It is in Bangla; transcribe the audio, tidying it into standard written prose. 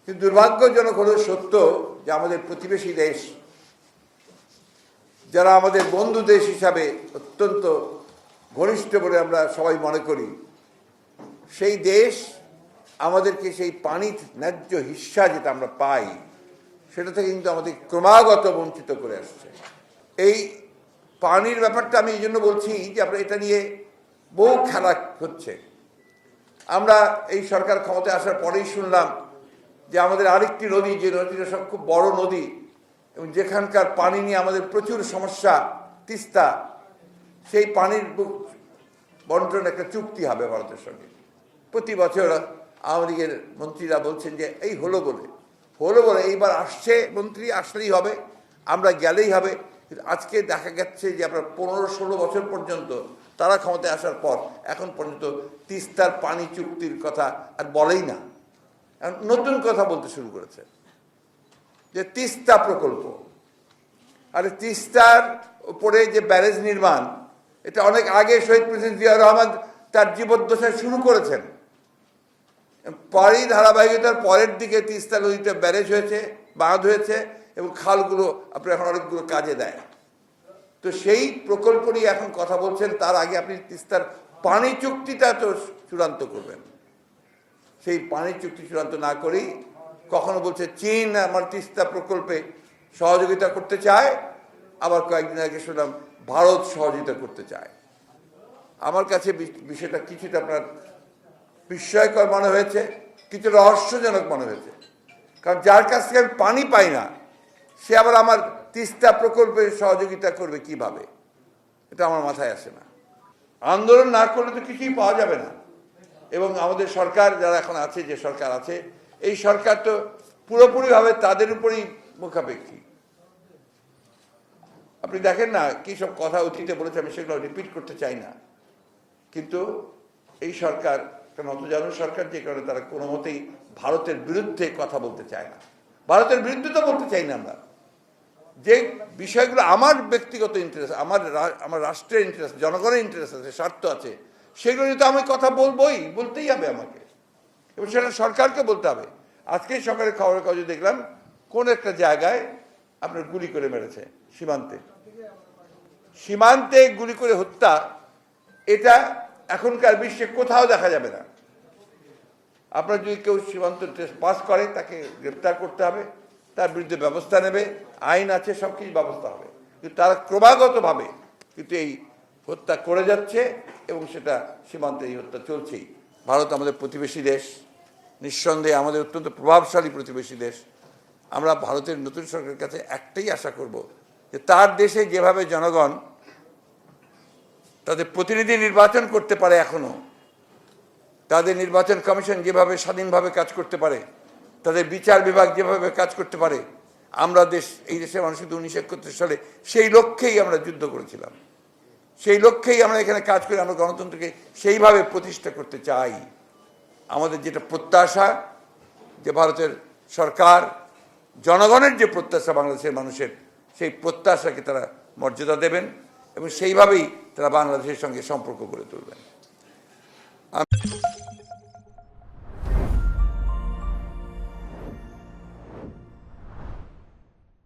কিন্তু দুর্ভাগ্যজনক হলো সত্য যে আমাদের প্রতিবেশী দেশ, যারা আমাদের বন্ধু দেশ হিসাবে অত্যন্ত ঘনিষ্ঠ বলে আমরা সবাই মনে করি, সেই দেশ আমাদেরকে সেই পানির ন্যায্য হিস্সা যেটা আমরা পাই সেটা থেকে কিন্তু আমাদের ক্রমাগত বঞ্চিত করে আসছে। এই পানির ব্যাপারটা আমি এই জন্য বলছি যে আমরা এটা নিয়ে বহু খেলা হচ্ছে। আমরা এই সরকার ক্ষমতায় আসার পরেই শুনলাম যে আমাদের আরেকটি নদী, যে নদীটা সব খুব বড় নদী এবং যেখানকার পানি নিয়ে আমাদের প্রচুর সমস্যা, তিস্তা, সেই পানির বন্টন একটা চুক্তি হবে ভারতের সঙ্গে। প্রতি বছর আওয়ামী লীগের মন্ত্রীরা বলছেন যে এই হলো বলে এইবার আসছে মন্ত্রী, আসলেই হবে, আমরা গেলেই হবে। আজকে দেখা যাচ্ছে যে আপনার 15-16 বছর পর্যন্ত তারা ক্ষমতায় আসার পর এখন পর্যন্ত তিস্তার পানি চুক্তির কথা আর বলেই না, নতুন কথা বলতে শুরু করেছে যে তিস্তা প্রকল্প। আর তিস্তার উপরে যে ব্যারেজ নির্মাণ, এটা অনেক আগে শহীদ প্রেসিডেন্ট জিয়া রহমান তার জীবদ্দশায় শুরু করেছেন। পরই ধারাবাহিকতার পরের দিকে তিস্তা নদীতে ব্যারেজ হয়েছে, বাঁধ হয়েছে এবং খালগুলো আপনার এখন অনেকগুলো কাজে দেয়। তো সেই প্রকল্প নিয়ে এখন কথা বলছেন, তার আগে আপনি তিস্তার পানি চুক্তিটা তো চূড়ান্ত করবেন। সেই পানি চুক্তি চূড়ান্ত না করেই কখনো বলছে চীন আমার তিস্তা প্রকল্পে সহযোগিতা করতে চায়, আবার কয়েকদিন আগে শুনলাম ভারত সহযোগিতা করতে চায়। আমার কাছে বিষয়টা কিছুটা আপনার বিস্ময়কর মনে হয়েছে, কিছু রহস্যজনক মনে হয়েছে। কারণ যার কাছ থেকে আমি পানি পাই না, সে আবার আমার তিস্তা প্রকল্পে সহযোগিতা করবে কিভাবে? এটা আমার মাথায় আসে না। আন্দোলন না করলে তো কিছুই পাওয়া যাবে না। এবং আমাদের সরকার যারা এখন আছে, যে সরকার আছে, এই সরকার তো পুরোপুরিভাবে তাদের উপরেই মুখাপেক্ষী। আপনি দেখেন না কি সব কথা অতীতে বলেছে, আমি সেগুলো রিপিট করতে চাই না। কিন্তু এই সরকার নতজানু সরকার, যে কারণে তারা কোনো মতেই ভারতের বিরুদ্ধে কথা বলতে চায় না। ভারতের বিরুদ্ধে তো বলতে চাই না আমরা, যে বিষয়গুলো আমার ব্যক্তিগত ইন্টারেস্ট, আমার রাষ্ট্রের ইন্টারেস্ট, জনগণের ইন্টারেস্ট আছে, স্বার্থ আছে, সেগুলো নিয়ে তো আমি কথা বলতেই হবে আমাকে, এবং সেটা সরকারকে বলতে হবে। আজকেই সকালে খবরের কাগজে দেখলাম কোন একটা জায়গায় আপনার গুলি করে মেরেছে, সীমান্তে গুলি করে হত্যা। এটা এখনকার বিশ্বে কোথাও দেখা যাবে না। আপনার যদি কেউ সীমান্ত টেস্ট পাস করে, তাকে গ্রেপ্তার করতে হবে, তার বিরুদ্ধে ব্যবস্থা নেবে, আইন আছে, সব কিছু ব্যবস্থা হবে। কিন্তু তারা ক্রমাগতভাবে কিন্তু এই হত্যা করে যাচ্ছে এবং সেটা সীমান্তে এই হত্যা চলছেই। ভারত আমাদের প্রতিবেশী দেশ, নিঃসন্দেহে আমাদের অত্যন্ত প্রভাবশালী প্রতিবেশী দেশ। আমরা ভারতের নতুন সরকারের কাছে একটাই আশা করব যে তার দেশে যেভাবে জনগণ তাদের প্রতিনিধি নির্বাচন করতে পারে, এখনো তাদের নির্বাচন কমিশন যেভাবে স্বাধীনভাবে কাজ করতে পারে, তাদের বিচার বিভাগ যেভাবে কাজ করতে পারে, আমরা এই দেশের মানুষ কিন্তু 1971 সালে সেই লক্ষ্যেই আমরা যুদ্ধ করেছিলাম, সেই লক্ষ্যেই আমরা এখানে কাজ করে আমরা গণতন্ত্রকে সেইভাবে প্রতিষ্ঠা করতে চাই। আমাদের যেটা প্রত্যাশা, যে ভারতের সরকার জনগণের যে প্রত্যাশা বাংলাদেশের মানুষের, সেই প্রত্যাশাকে তারা মর্যাদা দেবেন এবং সেইভাবেই তারা বাংলাদেশের সঙ্গে সম্পর্ক গড়ে তুলবেন।